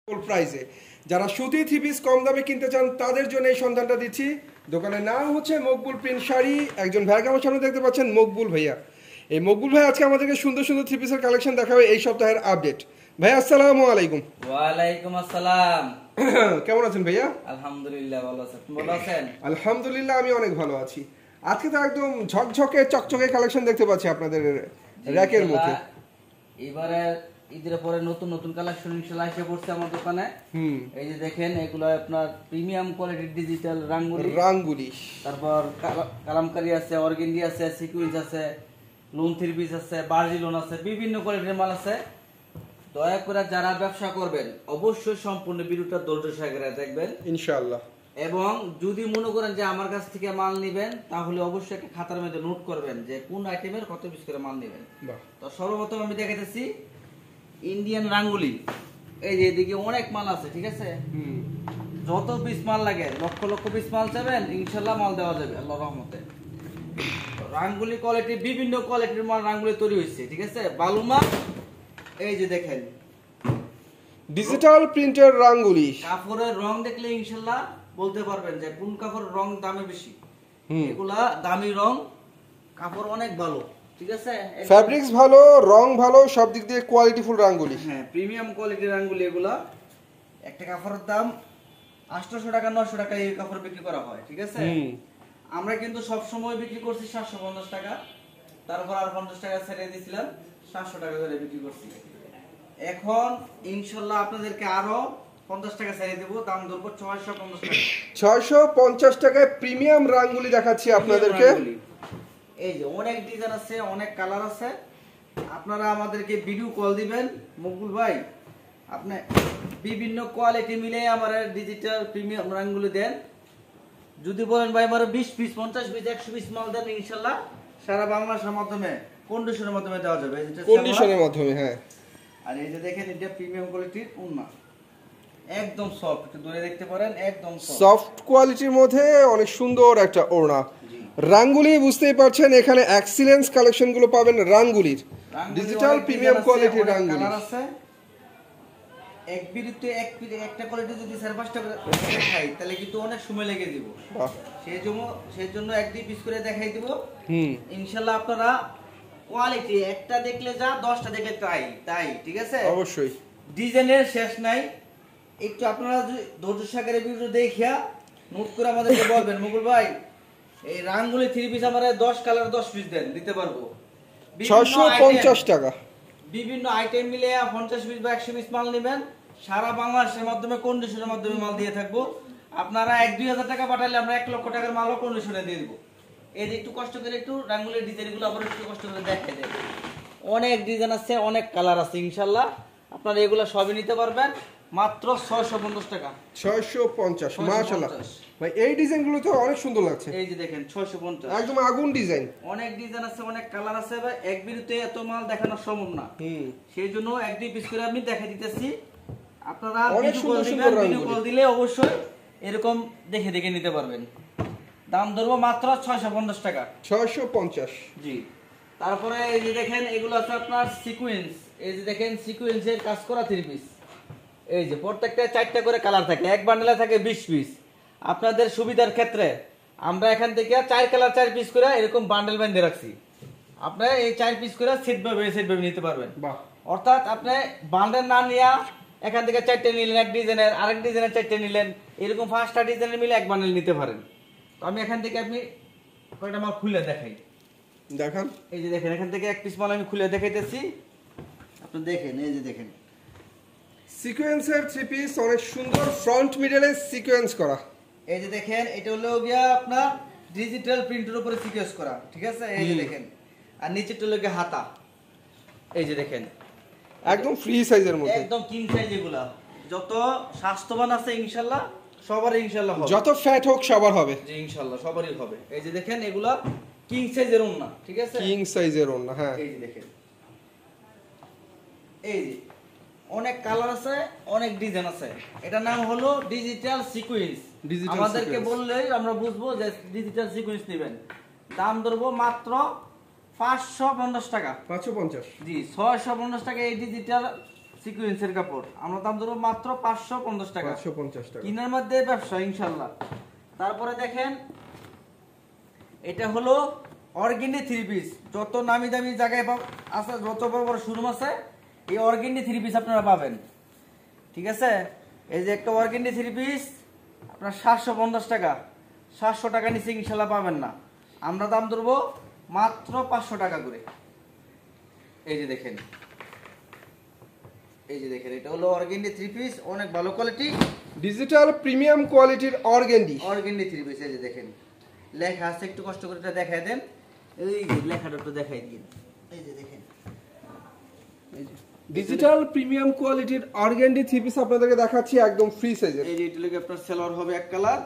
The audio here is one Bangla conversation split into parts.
ফুল প্রাইসে। যারা সুতি থ্রি পিস কম দামে কিনতে চান তাদের জন্য এই সন্ধানটা দিচ্ছি। দোকানের নাম হচ্ছে মকবুল প্রিন্ট শাড়ি। একজন ভাইকে আমার সামনে দেখতে পাচ্ছেন, মকবুল ভাইয়া। এই মকবুল ভাই আজকে আমাদেরকে সুন্দর সুন্দর থ্রি পিসের কালেকশন দেখাবে, এই সপ্তাহের আপডেট। ভাই আসসালামু আলাইকুম। ওয়ালাইকুম আসসালাম। কেমন আছেন ভাইয়া? আলহামদুলিল্লাহ ভালো আছেন। ভালো আছেন? আলহামদুলিল্লাহ আমি অনেক ভালো আছি। আজকে তো একদম ঝকঝকে চকচকে কালেকশন দেখতে পাচ্ছি আপনাদের র‍্যাকের মধ্যে। এবারে ঈদের পরে নতুন নতুন কালেকশন ইনশাআল্লাহ এসে পড়ছে আমার দোকানে। এই যে দেখেন, এগুলো আপনার প্রিমিয়াম কোয়ালিটির ডিজিটাল রাঙ্গুলি, তারপর কালামকারী আছে, অর্গেন্ডি আছে, সিকুয়েন্স আছে, লোন থ্রি পিস আছে, বার্জি লোন আছে, বিভিন্ন কোয়ালিটির মাল আছে। দয়া করে যারা ব্যবসা করবেন অবশ্যই সম্পূর্ণ ভিডিওটা ধৈর্য সহকারে দেখবেন ইনশাআল্লাহ। এবং যদি মনে করেন যে আমার কাছ থেকে মাল নেবেন, তাহলে অবশ্যই একটা খাতার মধ্যে নোট করবেন যে কোন আইটেমের কত পিস করে মাল নেবেন। তো সর্বপ্রথম আমি দেখাইতেছি ইন্ডিয়ান রাঙ্গুলি। এই যে এদিকে অনেক মাল আছে, ঠিক আছে? যত পিস মাল লাগে, লক্ষ লক্ষ পিস মাল চাবেন, ইনশাআল্লাহ মাল দেওয়া যাবে আল্লাহর রহমতে। রাঙ্গুলি কোয়ালিটি, বিভিন্ন কোয়ালিটির মাল রাঙ্গুলি তৈরি হয়েছে, ঠিক আছে? বালুমা, এই যে দেখেন ডিজিটাল প্রিন্টের রাঙ্গুলি। কাপড়ের রং দেখলে ইনশাআল্লাহ বলতে পারবেন যে কোন কাপড়ের রং দামে বেশি। এগুলা দামি রং, কাপড় অনেক ভালো, ঠিক আছে? ফ্যাব্রিক্স ভালো, রং ভালো, সব দিক দিয়ে কোয়ালিটিফুল রাঙ্গুলি। হ্যাঁ, প্রিমিয়াম কোয়ালিটির রাঙ্গুলি এগুলা। একটা কাপড়ের দাম 800 টাকা 900 টাকা এই কাপড় বিক্রি করা হয়, ঠিক আছে? আমরা কিন্তু সব সময় বিক্রি করছি 750 টাকা, তারপর আর 50 টাকা ছেড়ে দিয়েছিলাম, 700 টাকা করে বিক্রি করছি। এখন ইনশাআল্লাহ আপনাদেরকে আরো 50 টাকা ছেড়ে দেব, দাম ধরব 650 টাকা। 650 টাকায় প্রিমিয়াম রাঙ্গুলি দেখাচ্ছি আপনাদেরকে। এই যে অনেক ডিজাইন আছে, অনেক কালার আছে। আপনারা আমাদেরকে ভিডিও কল দিবেন, মকবুল ভাই আপনি বিভিন্ন কোয়ালিটি মিলে আমার ডিজিটাল প্রিমিয়াম রাঙ্গুলি দেন। যদি বলেন ভাই আমার 20 পিস 50 পিস 100 পিস মাল দেন, ইনশাআল্লাহ সারা বাংলাদেশের মাধ্যমে কন্ডিশনের মাধ্যমে দেওয়া যাবে। কন্ডিশনের মাধ্যমে, হ্যাঁ। আর এই যে দেখেন, এটা প্রিমিয়াম কোয়ালিটির ওন্না, একদম সফট, একটু ধরে দেখতে পারেন, একদম সফট কোয়ালিটির মধ্যে অনেক সুন্দর একটা ওড়না। রাঙ্গুলি বুঝতেই পারছেন, এখানে এক্সিলেন্স কালেকশন গুলো পাবেন রাঙ্গুলির, ডিজিটাল প্রিমিয়াম কোয়ালিটির রাঙ্গুলি আছে। এক বিরুদ্ধে একটা কোয়ালিটি যদি 4-5টা দেখাই তাহলে কিন্তু অনেক সময় লেগে দিব। সেই জন্য এক দুই পিস করে দেখাই দিব। ইনশাআল্লাহ আপনারা কোয়ালিটি একটা দেখলে যা, 10টা দেখলে তাই, ঠিক আছে? অবশ্যই ডিজাইনের শেষ নাই। একটু আপনারা ধৈর্য সহকারে ভিডিও দেখিয়া নোট করে আমাদেরকে বলবেন, মকবুল ভাই এই রাঙ্গুলি থ্রি পিস আমারে 10 কালার 10 পিস দেন, দিতে পারবো। 650 টাকা। বিভিন্ন আইটেম মিলে 50 পিস বা 100 পিস মাল নেবেন, সারা বাংলাদেশের মাধ্যমে কন্ডিশনের মাধ্যমে মাল দিয়ে থাকবো। আপনারা 1-2 হাজার টাকা পাঠালে আমরা 1 লক্ষ টাকার মালও কন্ডিশনে দিয়ে দেবো। এই যে একটু কষ্ট করে একটু রাঙ্গুলির ডিজাইনগুলো আবার একটু কষ্ট করে দেখাই দেন। অনেক ডিজাইন আছে, অনেক কালার আছে, ইনশাআল্লাহ আপনারা এগুলো সবই নিতে পারবেন মাত্র 650 টাকা। 650, মাশাআল্লাহ ভাই। এই ডিজাইনগুলো তো অনেক সুন্দর লাগছে। এই যে দেখেন 650, একদম আগুন ডিজাইন। অনেক ডিজাইন আছে, অনেক কালার আছে ভাই, এক ভিডিওতে এত মাল দেখানো সম্ভব না। সেই জন্য এক দুই পিস করে আমি দেখাই দিতেছি। আপনারা ভিডিও কল দিলে অবশ্যই এরকম দেখে দেখে নিতে পারবেন। দাম ধরবো মাত্র 650 টাকা। 650, জি। তারপরে এই যে দেখেন, এগুলো আছে আপনার সিকোয়েন্স। এই যে দেখেন সিকোয়েন্সের কাজ করা থ্রি পিস। এই যে প্রত্যেকটা 4টা করে কালার থাকে, এক বান্ডেলে থাকে 20 পিস। আপনাদের সুবিধার ক্ষেত্রে আমরা এখান থেকে 4 কালার 4 পিস করে এরকম বান্ডেল বেঁধে রাখছি। আপনি এই 4 পিস করে সেট ভাবে নিতে পারবেন। অর্থাৎ আপনি বান্ডেল না নিয়ে এখান থেকে 4টে নিলেন, এক ডিজাইনের, আরেক ডিজাইনের 4টে নিলেন, এরকম 5টা ডিজাইনের মিলে এক বান্ডেল নিতে পারেন। তো আমি এখান থেকে আপনি কয়টা মাল খুলে দেখাই, দেখান। এই যে দেখেন, এখান থেকে এক পিস মাল আমি খুলে দেখাইতেছি, আপনি দেখেন। এই যে দেখেন সিকোয়েন্সের থ্রি পিস, অনেক সুন্দর ফ্রন্ট মিডলে সিকোয়েন্স করা। এই যে দেখেন, এটা হলো গিয়া আপনার ডিজিটাল প্রিন্টের উপরে সিকোয়েন্স করা, ঠিক আছে? এই যে দেখেন, আর নিচেরটা হলো গিয়া হাতা। এই যে দেখেন, একদম ফ্রি সাইজের মধ্যে, একদম কিং সাইজ। এগুলা যত স্বাস্থ্যবান আছে ইনশাআল্লাহ সবারই ইনশাআল্লাহ হবে, যত ফ্যাট হোক সবার হবে। জি ইনশাআল্লাহ সবারই হবে। এই যে দেখেন, এগুলা কিং সাইজের ওন্না, ঠিক আছে? কিং সাইজের ওন্না, হ্যাঁ। এই যে দেখেন, এই যে অনেক কালার আছে, অনেক ডিজাইন আছে। এটা নাম হলো ডিজিটাল সিকোয়েন্স। আমাদেরকে বললেই আমরা বুঝবো যে ডিজিটাল সিকোয়েন্স নেবেন। দাম ধরবো মাত্র 550 টাকা। 550, জি 650 টাকা এই ডিজিটাল সিকোয়েন্সের কাপড়, আমরা দাম ধরবো মাত্র 550 টাকা। 550 টাকা কিনার মধ্যে ব্যবসা ইনশাআল্লাহ। তারপরে দেখেন এটা হলো অর্গেন্ডি থ্রি পিস, যত নামি দামি জায়গায় আছে, যত বড় বড় শোরুম আছে, এই অর্গেন্ডি থ্রি পিস আপনারা পাবেন। ঠিক আছে, এই যে একটা অর্গেন্ডি থ্রি পিস আপনার 750 টাকা, 700 টাকা নিচে ইনশাআল্লাহ পাবেন না। আমরা দাম ধরবো মাত্র 500 টাকা করে। এই যে দেখেন, এই যে দেখেন, এটা হলো অর্গেন্ডি থ্রি পিস, অনেক ভালো কোয়ালিটি, ডিজিটাল প্রিমিয়াম কোয়ালিটির অর্গেন্ডি থ্রি পিস। এই যে দেখেন লেখা আছে, একটু কষ্ট করে এটা দেখাই দেন, এই যে লেখাটা একটু দেখাই দিন। এই যে দেখেন, এই যে ডিজিটাল প্রিমিয়াম কোয়ালিটির অর্গেন্ডি থ্রি পিস আপনাদেরকে দেখাচ্ছি, একদম ফ্রি সাইজের। এই যে এটা লাগে আপনার সেলোয়ার হবে এক কালার,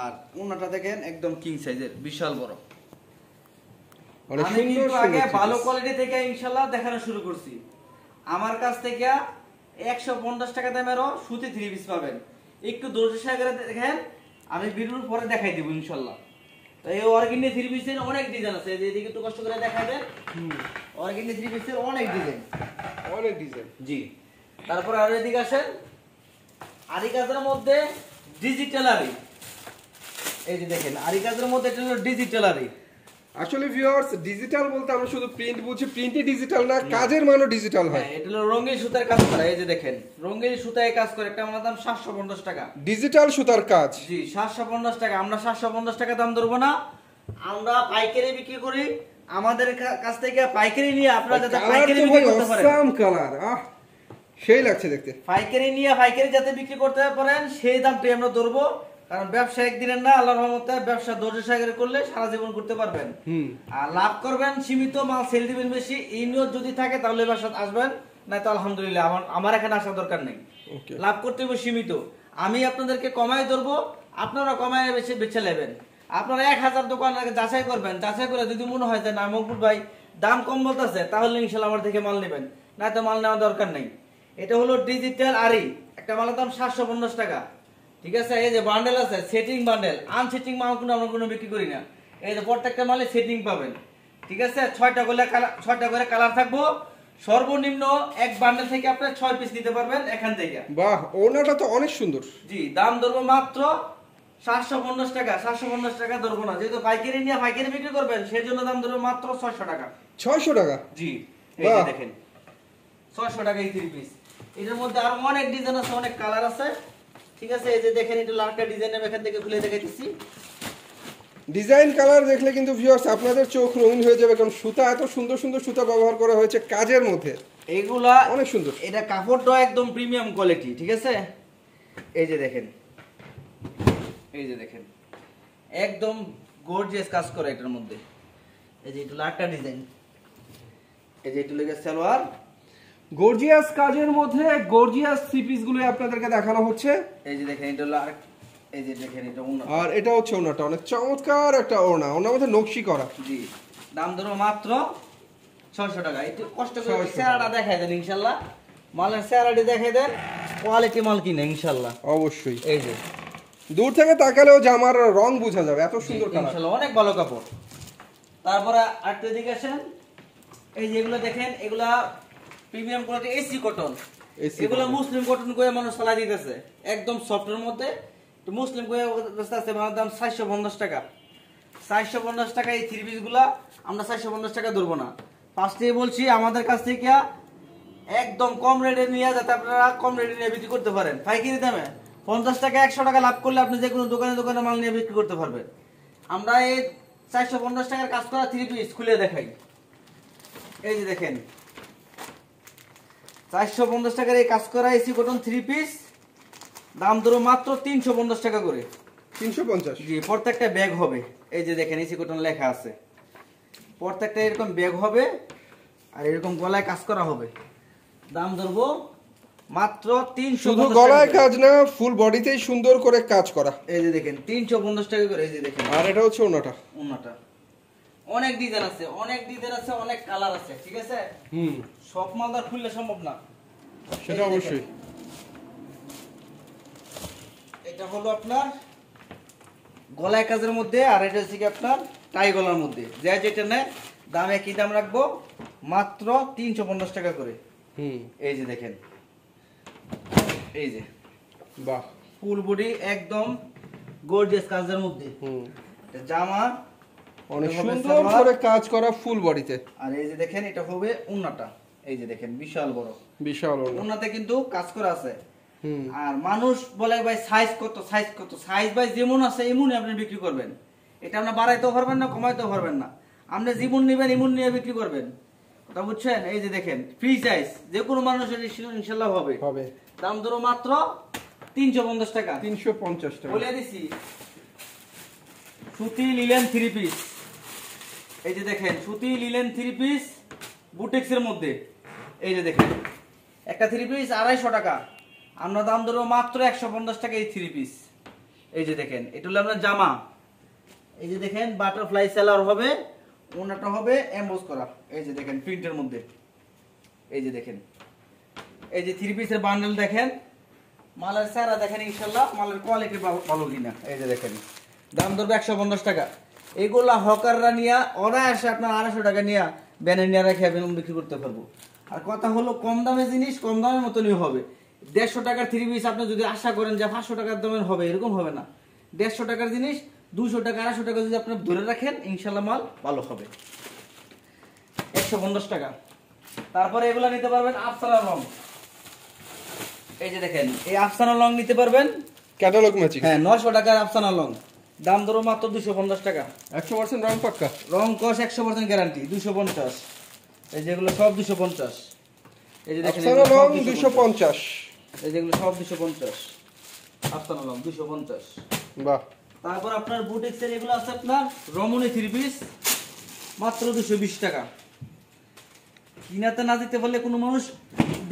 আর ওনাটা দেখেন একদম কিং সাইজের, বিশাল বড়। অনেক আমি সুন্দর কিন্তু আগে সুন্দর ভালো কোয়ালিটি থেকে ইনশাআল্লাহ দেখানো শুরু করছি। আমার কাছ থেকে 150 টাকা দামেরও সুতি থ্রি পিস পাবেন। একটু ধৈর্য সহকারে দেখেন, আমি ভিডিওর পরে দেখাই দেব ইনশাআল্লাহ। তো এই অর্গেন্ডি থ্রি পিসের অনেক ডিজাইন আছে, এই যে এদিকে একটু কষ্ট করে দেখাই দেন। অর্গেন্ডি থ্রি পিসের অনেক ডিজাইন, অনেক ডিজাইন। জি। তারপর আর এদিকে আসেন, আরি কাজের মধ্যে ডিজিটাল আরি। এই যে দেখেন আরি কাজের মধ্যে এটা হলো ডিজিটাল আরি। আসলে ভিউয়ার্স, ডিজিটাল বলতে আমরা শুধু প্রিন্ট বুঝি, প্রিন্টই ডিজিটাল না, কাজের মানও ডিজিটাল হয়। হ্যাঁ, এটা হলো রঙিন সুতার কাজ করা। এই যে দেখেন রঙিন সুতায় কাজ করে, একটা আমার দাম 750 টাকা। ডিজিটাল সুতার কাজ। জি 750 টাকা। আমরা 750 টাকা দাম ধরবো না, আমরা পাইকারি বিক্রি করি। আমাদের কাছ থেকে পাইকারি নিয়ে আপনারা যাতে পাইকারি বিক্রি করতে পারেন, অসাম কালার, সেই লাগছে দেখতে। পাইকারি নিয়ে পাইকারি যাতে বিক্রি করতে পারেন সেই দামটাই আমরা ধরবো। কারণ ব্যবসা একদিনের না, আল্লাহর রহমতে ব্যবসা ধৈর্য সহকারে করলে সারা জীবন করতে পারবেন। আর লাভ করবেন সীমিত, মাল সেল দিবেন বেশি, এই নিয়ত যদি থাকে তাহলে ব্যবসা আসবেন, না তো আলহামদুলিল্লাহ আমার এখানে আসার দরকার নেই। লাভ করতে হবে সীমিত, আমি আপনাদেরকে কমাই ধরবো, আপনারা কমাই বেশি বেছে নেবেন। আপনারা 1000 দোকান যাচাই করবেন, যাচাই করে যদি মনে হয় যে না মকবুল ভাই দাম কম বলতেছে, তাহলে ইনশাআল্লাহ আমার থেকে মাল নেবেন, না তো মাল নেওয়ার দরকার নেই। এটা হলো ডিজিটাল আরি, একটা মালের দাম 750 টাকা। ঠিক আছে, এই যে বান্ডেল আছে, সেটিং বান্ডেল, আনসেটিং মাল কোনো আমরা কোনো বিক্রি করি না। এই যে প্রত্যেকটা মালে সেটিং পাবেন। ঠিক আছে, 6টা করে কালার থাকবো। সর্বনিম্ন এক বান্ডেল থেকে আপনি 6 পিস নিতে পারবেন এখান থেকে। বাহ, ওনাটা তো অনেক সুন্দর। জি, দাম ধরবো মাত্র 750 টাকা। 750 টাকা ধরবো না, যেহেতু পাইকারি নিয়ে পাইকারি বিক্রি করবেন, সেই জন্য দাম ধরবো মাত্র 600 টাকা। 600 টাকা? জি, এই যে দেখেন 600 টাকা এই থ্রি পিস। এটার মধ্যে আরো অনেক ডিজাইন আছে, অনেক কালার আছে। ঠিক আছে, এই যে দেখেন এটা লালটা ডিজাইন, আমি এখান থেকে খুলে দেখাইতেছি। ডিজাইন কালার দেখলে কিন্তু ভিউয়ার্স আপনাদের চোখ রঙিন হয়ে যাবে, কারণ সুতা এত সুন্দর সুন্দর সুতা ব্যবহার করা হয়েছে কাজের মধ্যে, এইগুলা অনেক সুন্দর। এটা কাপড়টা একদম প্রিমিয়াম কোয়ালিটি। ঠিক আছে, এই যে দেখেন, এই যে দেখেন একদম গর্জিয়াস কাজ করা এটার মধ্যে। এই যে এটা লালটা ডিজাইন, এই যে এটা লেগে সালোয়ার, গর্জিয়াস কাজের মধ্যে গর্জিয়াস থ্রি পিস গুলো আপনাদেরকে দেখানো হচ্ছে। এই যে দেখেন এটা হলো, এই যে দেখেন এটা ওড়না, আর এটা হচ্ছে ওড়নাটা, অনেক চমৎকার একটা ওড়না, ওড়নার মধ্যে নকশি করা। জি, দাম ধরো মাত্র 600 টাকা। একটু কষ্ট করে চেহারাটা দেখাই দেন ইনশাআল্লাহ, মালের চেহারাটি দেখাই দেন, কোয়ালিটি মাল কিনে ইনশাআল্লাহ। অবশ্যই, এই যে দূর থেকে তাকালেও জামার রং বোঝা যাবে, এত সুন্দর কালার, ইনশাআল্লাহ অনেক ভালো কাপড়। তারপরে আরেকটা দিকে আসেন, এই যে এগুলো দেখেন, এগুলা প্রিমিয়াম কোয়ালিটি এসি কটন। এগুলো মুসলিম কটন করে মানুষ চালাই দিতেছে, একদম সফটের মধ্যে। তো মুসলিম করে আছে, আমার দাম 450 টাকা। 450 টাকা এই থ্রি পিস গুলা আমরা 450 টাকা ধরবো না। ফার্স্টেই বলছি, আমাদের কাছ থেকে একদম কম রেটে নিয়ে, যাতে আপনারা কম রেটে নিয়ে বিক্রি করতে পারেন। পাইকারি দামে 50 টাকা 100 টাকা লাভ করলে আপনি যে কোনো দোকানে দোকানে মাল নিয়ে বিক্রি করতে পারবেন। আমরা এই 450 টাকার কাজ করা থ্রি পিস খুলে দেখাই। এই যে দেখেন 450 টাকার এই কাজ করা এসি কটন থ্রি পিস, দাম ধরো মাত্র 350 টাকা করে। 350? জি, প্রত্যেকটা ব্যাগ হবে, এই যে দেখেন এসি কটন লেখা আছে, প্রত্যেকটা এরকম ব্যাগ হবে, আর এরকম গলায় কাজ করা হবে। দাম ধরবো মাত্র 350 শুধু গলায় কাজ না, ফুল বডিতেই সুন্দর করে কাজ করা। এই যে দেখেন 350 টাকা করে। এই যে দেখেন, আর এটা হচ্ছে ওড়নাটা। ওড়নাটা অনেক ডিজাইন আছে, অনেক ডিজাইন আছে, অনেক কালার আছে। ঠিক আছে, সব মালদার খুললে সম্ভব না, সেটা অবশ্যই। এটা হলো আপনার গলায় কাজের মধ্যে, আর এটা হচ্ছে কি আপনার টাই গলার মধ্যে। যা যেটা নেয় দাম একই দাম রাখবো, মাত্র 350 টাকা করে। এই যে দেখেন এই যে বাহ, ফুল বডি একদম গর্জিয়াস কাজের মধ্যে। এটা জামা অনেক এটা হবে সুন্দর সালোয়ার। করে কাজ করা ফুল বডিতে। আর এই যে দেখেন এটা হবে ওন্নাটা, এই যে দেখেন বিশাল বড় বিশাল ওড়না। ওন্নাতে কিন্তু কাজ করা আছে। আর মানুষ বলে ভাই সাইজ কত, সাইজ কত, সাইজ ভাই যেমন আছে এমনই আপনি বিক্রি করবেন। এটা আপনি বাড়াইতেও পারবেন না, কমাইতেও পারবেন না। আপনি যেমন নেবেন এমন নিয়ে বিক্রি করবেন, কথা বুঝছেন? এই যে দেখেন ফ্রি সাইজ, যে কোনো মানুষের ইনশাল্লাহ হবে। হবে। দাম ধরো মাত্র 350 টাকা। 350 টাকা। বলে দিছি সুতি লিলেন 3 পিস। এই যে দেখেন সুতি লিলেন 3 পিস বুটিক্সের মধ্যে। এই যে দেখেন একটা 3 পিস 250 টাকা, আমরা দাম ধরবো মাত্র 150 টাকা এই 3 পিস। এই যে দেখেন এটা হলো আপনার জামা। এই যে দেখেন বাটারফ্লাই সেলার হবে, ওনাটা হবে এমবোস করা। এই যে দেখেন প্রিন্টের মধ্যে। এই যে দেখেন এই যে 3 পিসের বান্ডেল দেখেন, মালের সারা দেখেন, ইনশাআল্লাহ মালের কোয়ালিটি ভালো কিনা। এই যে দেখেন দাম ধরবে 150 টাকা। এগুলা হকাররা নিয়ে অনায়াসে আপনার 250 টাকা নিয়ে ব্যানে নিয়ে রেখে বিক্রি করতে পারবো। আর কথা হলো কম দামে জিনিস কম দামের মতনই হবে। 150 টাকার 3 পিস আপনি যদি আশা করেন যে 500 টাকার দামের হবে, এরকম হবে না। 150 টাকার জিনিস 200 টাকা 250 টাকা যদি আপনি ধরে রাখেন, ইনশাআল্লাহ মাল ভালো হবে। 150 টাকা। তারপরে এগুলা নিতে পারবেন আফসানা রং। এই যে দেখেন এই আফসানা লং নিতে পারবেন, ক্যাটালগ ম্যাচিং। হ্যাঁ 900 টাকার আফসানা লং, দাম ধরো মাত্র 250 টাকা। 100% রং পাক্কা। রং কস 100% গ্যারান্টি। 250। এই যেগুলো সব 250। এই যে দেখেন আফসানা রং 250। এই যেগুলো সব 250 আফসানা লং 250। বাহ। তারপর আপনার বুটিক্সের এগুলো আছে আপনার রমণী 3 পিস মাত্র 220 টাকা। কিনাতে না দিতে পারলে কোনো মানুষ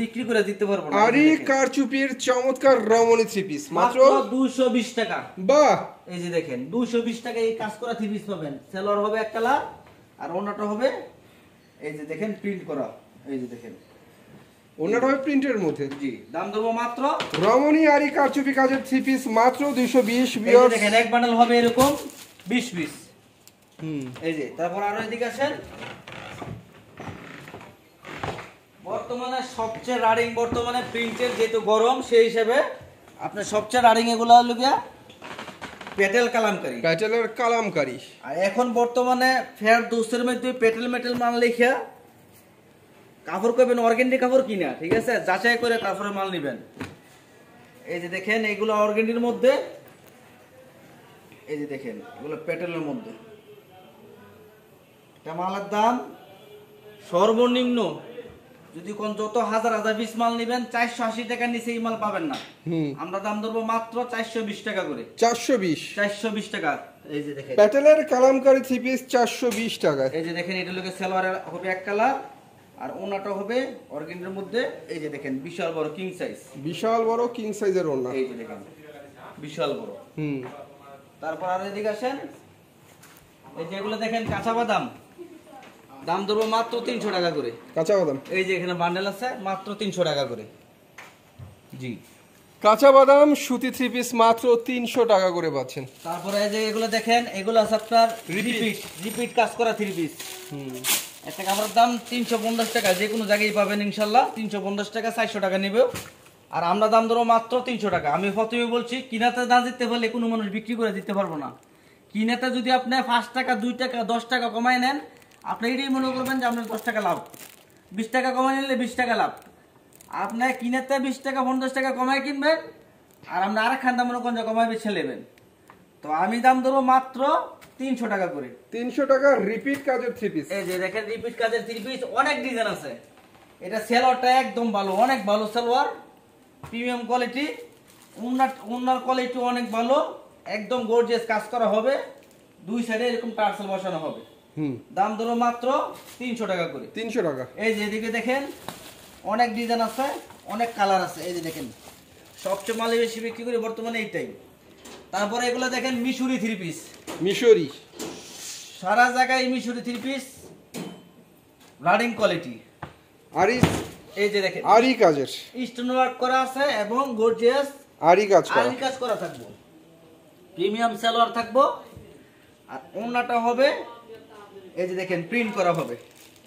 বিক্রি করে দিতে পারবো না। আরি কারচুপির চমৎকার রমণী 3 পিস মাত্র 220 টাকা। বাহ। এই যে দেখেন 220 টাকা এই কাজ করা 3 পিস পাবেন। সেলর হবে এক কালার আর ওনাটা হবে এই যে দেখেন প্রিন্ট করা। এই যে দেখেন ওনাটা হবে প্রিন্টের মধ্যে। জি দাম দেবো মাত্র রমণী আরি কারচুপি কাজের 3 পিস মাত্র 220। এই যে দেখেন এক বান্ডেল হবে এরকম 20 পিস। এই যে তারপর আরো এদিকে আসেন, বর্তমানে সবচেয়ে রানিং, বর্তমানে প্রিন্টের যেহেতু গরম সেই হিসেবে আপনার সবচেয়ে রানিং এগুলো হলো গিয়া পেটেল কালামকারী। প্যাটেলের কালামকারী। আর এখন বর্তমানে ফেয়ার দোস্তের মধ্যে পেটেল মেটেল মাল লেখা কাপড় করবেন অর্গেন্ডি কাপড় কিনা, ঠিক আছে, যাচাই করে তারপরে মাল নেবেন। এই যে দেখেন এগুলো অর্গেন্ডির মধ্যে। এই যে দেখেন এগুলো পেটেলের মধ্যে। এটা মালের দাম সর্বনিম্ন যদি কোন যত হাজার হাজার পিস মাল নেবেন 480 টাকার নিচে এই মাল পাবেন না। আমরা দাম ধরবো মাত্র 420 টাকা করে। 420 টাকা। এই যে দেখেন প্যাটেলের কালামকারী 3 পিস 420 টাকা। এই যে দেখেন এটা লোকে সালোয়ার হবে এক কালার আর ওনাটা হবে অর্গেন্ডির মধ্যে। এই যে দেখেন বিশাল বড় কিং সাইজ, বিশাল বড় কিং সাইজের ওড়না। এই যে দেখেন বিশাল বড়। তারপর আর এদিকে আসেন, এই যেগুলো দেখেন কাঁচা বাদাম, দাম ধরবো মাত্র 300 টাকা করে। কাঁচা বাদাম এই যে এখানে বান্ডেল আছে মাত্র 300 টাকা করে। জি কাঁচা বাদাম সুতি 3 পিস মাত্র 300 টাকা করে পাচ্ছেন। তারপরে এই যে এগুলো দেখেন এগুলো আছে আপনার রিপিট কাজ করা 3 পিস। একটা কাপড়ের দাম 350 টাকা, যে কোনো জায়গায় পাবেন ইনশাল্লাহ। 350 টাকা, 400 টাকা নেবে। আর আমরা দাম ধরো মাত্র 300 টাকা। আমি প্রথমে বলছি কিনাতে না দিতে পারলে কোনো মানুষ বিক্রি করে দিতে পারবো না। কিনাতে যদি আপনি 5 টাকা 2 টাকা 10 টাকা কমায় নেন, আপনি এটাই মনে করবেন যে আপনার 10 টাকা লাভ। 20 টাকা কমায় নিলে 20 টাকা লাভ। আপনার কিনাতে 20 টাকা 50 টাকা কমায় কিনবেন আর আমরা আরেকখান দাম মনে করেন কমায় বেছে নেবেন। তো আমি দাম ধরবো মাত্র 300 টাকা করে। 300 টাকা রিপিট কাজের 3 পিস। এই যে দেখেন রিপিট কাজের 3 পিস, অনেক ডিজাইন আছে। এটা সেলোয়ারটা একদম ভালো, অনেক ভালো সেলোয়ার, প্রিমিয়াম কোয়ালিটি। ওনার কোয়ালিটি অনেক ভালো, একদম গর্জিয়াস কাজ করা হবে। দুই সাইডে এরকম টার্সেল বসানো হবে। দাম ধরো মাত্র 300 টাকা করে। 300 টাকা। এই যে এদিকে দেখেন অনেক ডিজাইন আছে, অনেক কালার আছে। এই যে দেখেন সবচেয়ে মালে বেশি বিক্রি করি বর্তমানে এইটাই। তারপরে এগুলো দেখেন মিশরি 3 পিস, মিশরি সারা জায়গায় মিশরি 3 পিস রানিং কোয়ালিটি। আরি এই যে দেখেন আরি কাজের স্টোন ওয়ার্ক করা আছে এবং গর্জিয়াস আরি কাজ করা। আরি কাজ করা থাকবো, প্রিমিয়াম সালোয়ার থাকবো। আর ওন্নাটা হবে এই যে দেখেন প্রিন্ট করা হবে।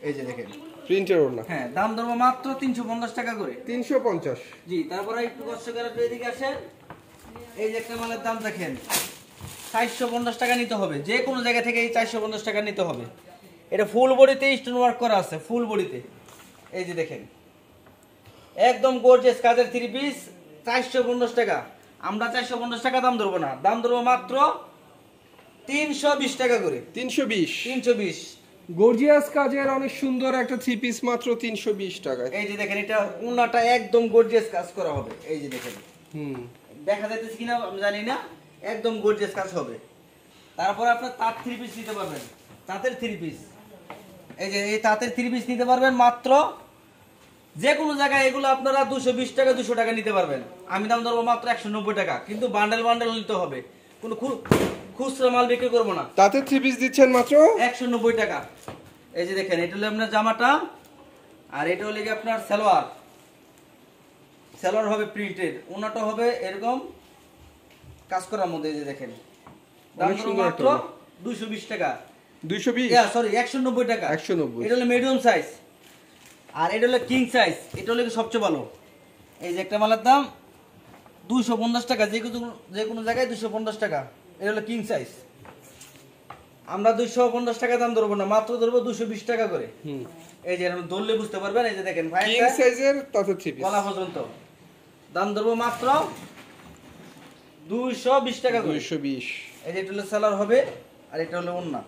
এই যে দেখেন প্রিন্টের ওড়না। হ্যাঁ, দাম ধরবো মাত্র 350 টাকা করে। 350। জি, তারপরে একটু কষ্ট করে একটু এদিকে আসেন। এই যে একটা মালের দাম দেখেন, 450 টাকা নিতে হবে, যে কোনো জায়গা থেকে এই 450 টাকা নিতে হবে। এটা ফুল বডিতে স্টোন ওয়ার্ক করা আছে, ফুল বডিতে। এই যে দেখেন, একদম গর্জিয়াস কাজের 3 পিস, 450 টাকা। আমরা 450 টাকা দাম ধরবো না, দাম ধরবো মাত্র 320 টাকা করে। 320। 320। গর্জিয়াস কাজের অনেক সুন্দর একটা 3 পিস মাত্র 320 টাকায়। এই যে দেখেন, এটা ওনাটা একদম গর্জিয়াস কাজ করা হবে। এই যে দেখেন, দেখা যাইতেছে কিনা আমি জানি না, একদম গর্জিয়াস কাজ হবে। তারপর আপনার তাঁত 3 পিস নিতে পারবেন, তাঁতের 3 পিস। এই যে এই তাঁতের 3 পিস নিতে পারবেন মাত্র, যে কোনো জায়গায় এগুলো আপনারা 220 টাকা 200 টাকা নিতে পারবেন। আমি দাম ধরবো মাত্র 190 টাকা, কিন্তু বান্ডেল বান্ডেল নিতে হবে, কোনো খুচরা মাল বিক্রি করবো না। তাতে 3 পিস দিচ্ছেন মাত্র 190 টাকা। এই যে দেখেন, এটা হলো আপনার জামাটা, আর এটা হলো কি আপনার সালোয়ার। সালোয়ার হবে প্রিন্টেড, ওনাটা হবে এরকম কাজ করার মধ্যে। এই যে দেখেন, দাম ধরবো মাত্র 220 টাকা। 220, সরি 190 টাকা। 190। এটা হলো মিডিয়াম সাইজ, আর এটা হলো কিং সাইজ। এটা হলো সবচেয়ে ভালো। এই যে একটা মালের দাম 250 টাকা, যে কোনো জায়গায় 250 টাকা। এটা হলো কিং সাইজ। আমরা 250 টাকা দাম ধরবো না, মাত্র ধরবো 220 টাকা করে। এই যে ধরলে বুঝতে পারবেন। এই যে দেখেন ভাই, কিং সাইজের তাতে 3 পিস গলা পর্যন্ত দাম ধরবো মাত্র 220 টাকা করে। 220। এই যে এটা হলো সেলার হবে, আর এটা হলো ওন্না।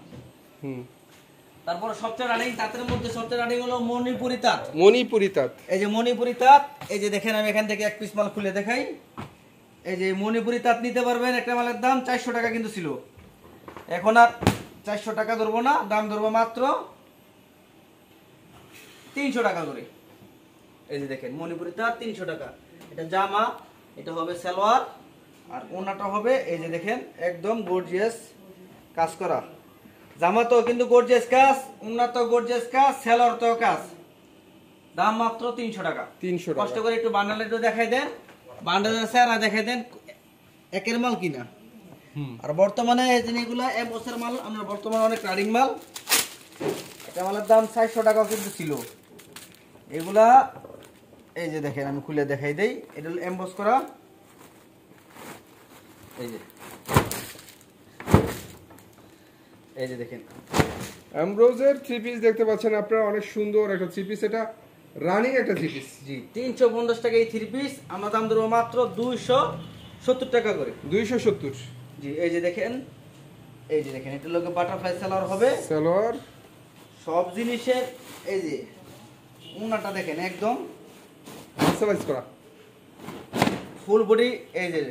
তারপর সবচেয়ে রানিং তাঁতের মধ্যে সবচেয়ে রানিং হলো মণিপুরি তাঁত। মণিপুরি তাঁত। এই যে মণিপুরি তাঁত, এই যে দেখেন, আমি এখান থেকে এক পিস মাল খুলে দেখাই। এই যে মণিপুরি তাঁত নিতে পারবেন, একটা মালের দাম 400 টাকা কিন্তু ছিল, এখন আর 400 টাকা ধরবো না, দাম ধরবো মাত্র 300 টাকা করে। এই যে দেখেন, মণিপুরি তাঁত 300 টাকা। এটা জামা, এটা হবে সালোয়ার, আর ওনাটা হবে এই যে দেখেন একদম গর্জিয়াস কাজ করা। জামা তো কিন্তু গর্জিয়াস কাজ, ওনা তো গর্জিয়াস কাজ, সালোয়ার তো কাজ। দাম মাত্র 300 টাকা। 300 টাকা। কষ্ট করে একটু বান্ডেল একটু দেখাই দেন, বান্ডেলের চেহারা দেখাই দেন, একের মাল কিনা। আর বর্তমানে এই জিনিসগুলো এক বছর মাল, আমরা বর্তমানে অনেক রানিং মাল। এটা মালের দাম 400 টাকাও কিন্তু ছিল। এগুলা এই যে দেখেন, আমি খুলে দেখাই দেই। এটা হলো এমবস করা। এই যে দেখেন, এমব্রোজের 3 পিস দেখতে পাচ্ছেন আপনারা, অনেক সুন্দর একটা 3 পিস। এটা রানিং একটা 3 পিস। জি, 350 টাকা এই 3 পিস। আমরা দাম ধরবো মাত্র 270 টাকা করে। 270। জি, এই যে দেখেন, এই যে দেখেন, এটা লোকে বাটারফ্লাই সালোয়ার হবে। সালোয়ার সব জিনিসের এই যে উনাটা দেখেন একদম কাস্টমাইজ করা, ফুল বডি। এই যে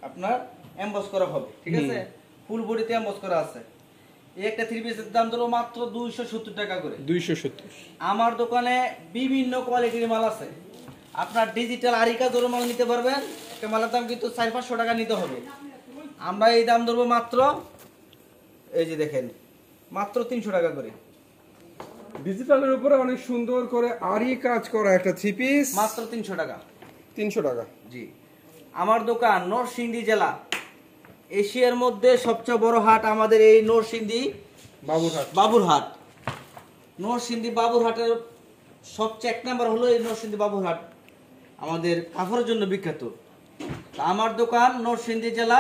আপনার এমবস করা হবে, ঠিক আছে, ফুল বডিতে এমবস করা আছে। এই একটা 3 পিসের দাম ধরো মাত্র 270 টাকা করে। 270। আমার দোকানে বিভিন্ন কোয়ালিটির মাল আছে। আপনার ডিজিটাল আরিকা জোড়ো মাল নিতে পারবেন, একটা মালের দাম কিন্তু 400-500 টাকা নিতে হবে। আমরা এই দাম ধরবো মাত্র, এই যে দেখেন, মাত্র 300 টাকা করে। ডিজিটালের উপরে অনেক সুন্দর করে আরি কাজ করা একটা 3 পিস, মাত্র 300 টাকা। 300 টাকা। জি, আমার দোকান নরসিংদী জেলা, এশিয়ার মধ্যে সবচেয়ে বড় হাট আমাদের এই নরসিংদী বাবুরহাট। নরসিংদী বাবুরহাটের সবচেয়ে 1 নম্বর হলো এই নরসিংদী বাবুরহাট, আমাদের কাপড়ের জন্য বিখ্যাত। আমার দোকান নরসিংদী জেলা,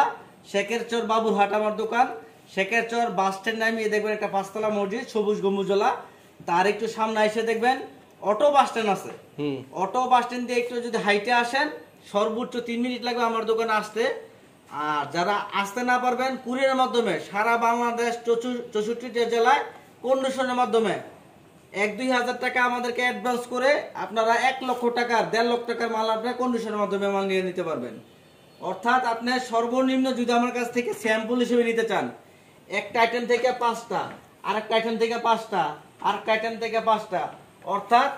শেখেরচর বাবুরহাট আমার দোকান। শেখেরচর বাস স্ট্যান্ড নামিয়ে দেখবেন একটা 5তলা মসজিদ, সবুজ গম্বুজলা, তার একটু সামনে এসে দেখবেন অটো বাস স্ট্যান্ড আছে। অটো বাস স্ট্যান্ড দিয়ে একটু যদি হাইটে আসেন, সর্বোচ্চ 3 মিনিট লাগবে আমার দোকানে আসতে। আর যারা আসতে না পারবেন, কুরিয়ারের মাধ্যমে সারা বাংলাদেশ 64টা জেলায় কন্ডিশনের মাধ্যমে 1-2 হাজার টাকা আমাদেরকে অ্যাডভান্স করে আপনারা 1 লক্ষ টাকা 1.5 লক্ষ টাকার মাল আপনার কন্ডিশনের মাধ্যমে মাল নিয়ে নিতে পারবেন। অর্থাৎ আপনি সর্বনিম্ন যদি আমার কাছ থেকে স্যাম্পল হিসেবে নিতে চান, একটা আইটেম থেকে 5টা, আরেকটা আইটেম থেকে 5টা, আরেকটা আইটেম থেকে 5টা, অর্থাৎ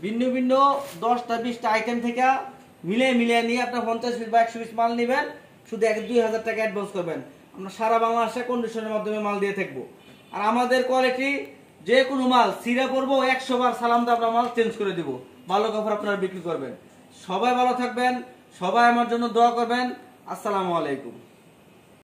ভিন্ন ভিন্ন 10টা 20টা আইটেম থেকে মিলিয়ে নিয়ে আপনার 50 পিস বা 100 পিস মাল নেবেন, শুধু 1-2 হাজার টাকা অ্যাডভান্স করবেন। আমরা সারা বাংলাদেশে কন্ডিশনের মাধ্যমে মাল দিয়ে থাকবো। আর আমাদের কোয়ালিটি, যে কোনো মাল সিরা পড়বো 100 বার সালাম দিয়ে আমরা মাল চেঞ্জ করে দিব, ভালো কাপড় আপনারা বিক্রি করবেন। সবাই ভালো থাকবেন, সবাই আমার জন্য দোয়া করবেন। আসসালামু আলাইকুম।